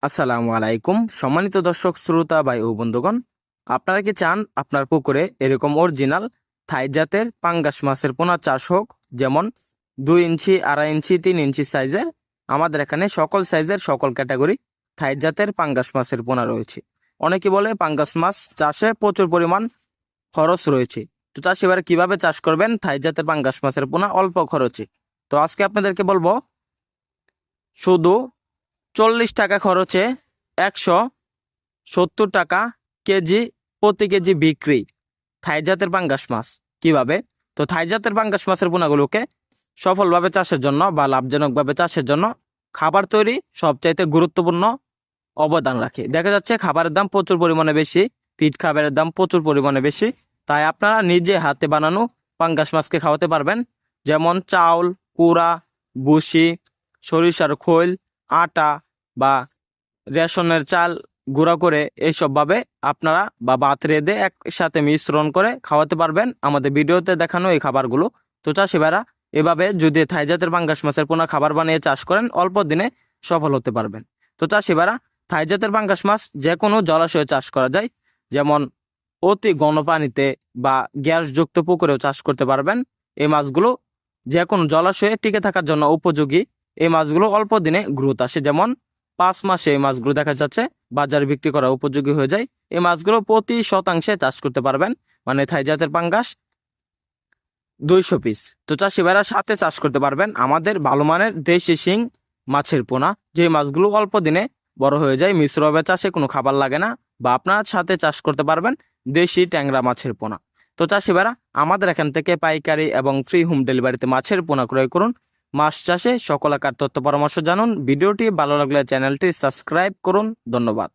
আসসালামু আলাইকুম সম্মানিত দর্শক শ্রোতা ভাই ও বন্ধুগণ, আপনারা কি চান আপনার পুকুরে এরকম অরিজিনাল থাই জাতের পাঙ্গাস মাছের পোনা চাষ হোক? যেমন 2 ইঞ্চি, 2.5 ইঞ্চি, 3 ইঞ্চি সাইজের। আমাদের এখানে সকল সাইজের সকল ক্যাটাগরি থাই জাতের পাঙ্গাস মাছের পোনা রয়েছে। অনেকে বলে পাঙ্গাস মাছ চাষে প্রচুর পরিমাণ খরচ রয়েছে। তো চাষি এবার কিভাবে চাষ করবেন থাই জাতের পাঙ্গাস মাছের পোনা অল্প খরচে? তো আজকে আপনাদেরকে বলবো, শুধু 40 টাকা খরচে 170 টাকা কেজি, প্রতি কেজি বিক্রি থাই জাতের পাঙ্গাস মাছ। কিভাবে? তো থাই জাতের পাঙ্গাস মাছের পোনাগুলোকে সফলভাবে চাষের জন্য বা লাভজনকভাবে চাষের জন্য খাবার তৈরি সবচাইতে গুরুত্বপূর্ণ অবদান রাখে। দেখা যাচ্ছে খাবারের দাম প্রচুর পরিমাণে বেশি, ফিড খাবারের দাম প্রচুর পরিমাণে বেশি। তাই আপনারা নিজে হাতে বানানো পাঙ্গাস মাছকে খাওয়াতে পারবেন। যেমন চাউল, কুড়া, ভুসি, সরিষার খৈল, আটা বা রেশনের চাল গুঁড়া করে এইসবভাবে আপনারা বা ভাত রেঁধে একসাথে মিশ্রণ করে খাওয়াতে পারবেন আমাদের ভিডিওতে দেখানো এই খাবারগুলো। তো চাষি ভাইরা এভাবে যদি থাই জাতের পাঙ্গাস মাছের পোনা খাবার বানিয়ে চাষ করেন, অল্প দিনে সফল হতে পারবেন। তো চাষি ভাইরা থাই জাতের পাঙ্গাস মাছ যে কোনো জলাশয়ে চাষ করা যায়, যেমন অতি ঘন পানিতে বা গ্যাসযুক্ত পুকুরেও চাষ করতে পারবেন। এই মাছগুলো যে কোনো জলাশয়ে টিকে থাকার জন্য উপযোগী। এই মাছগুলো অল্প দিনে গ্রোথ আসে, যেমন 5 মাসে এই মাছগুলো দেখা যাচ্ছে বাজারে বিক্রি করা উপযোগী হয়ে যায়। এই মাছগুলো প্রতি শতাংশে চাষ করতে পারবেন, মানে থাই জাতের পাঙ্গাস 200 পিস। তো চাষি ভাইরা সাথে চাষ করতে পারবেন আমাদের ভালো মানের দেশি শিং মাছের পোনা, যে মাছগুলো অল্প দিনে বড় হয়ে যায়। মিশ্রভাবে চাষে কোনো খাবার লাগে না। বা আপনার সাথে চাষ করতে পারবেন দেশি ট্যাংরা মাছের পোনা। তো চাষি ভাইরা আমাদের এখান থেকে পাইকারি এবং ফ্রি হোম ডেলিভারিতে মাছের পোনা ক্রয় করুন। মাছ চাষে সকল আকার তথ্য পরামর্শ জানুন। ভিডিওটি ভালো লাগলে চ্যানেলটি সাবস্ক্রাইব করুন। ধন্যবাদ।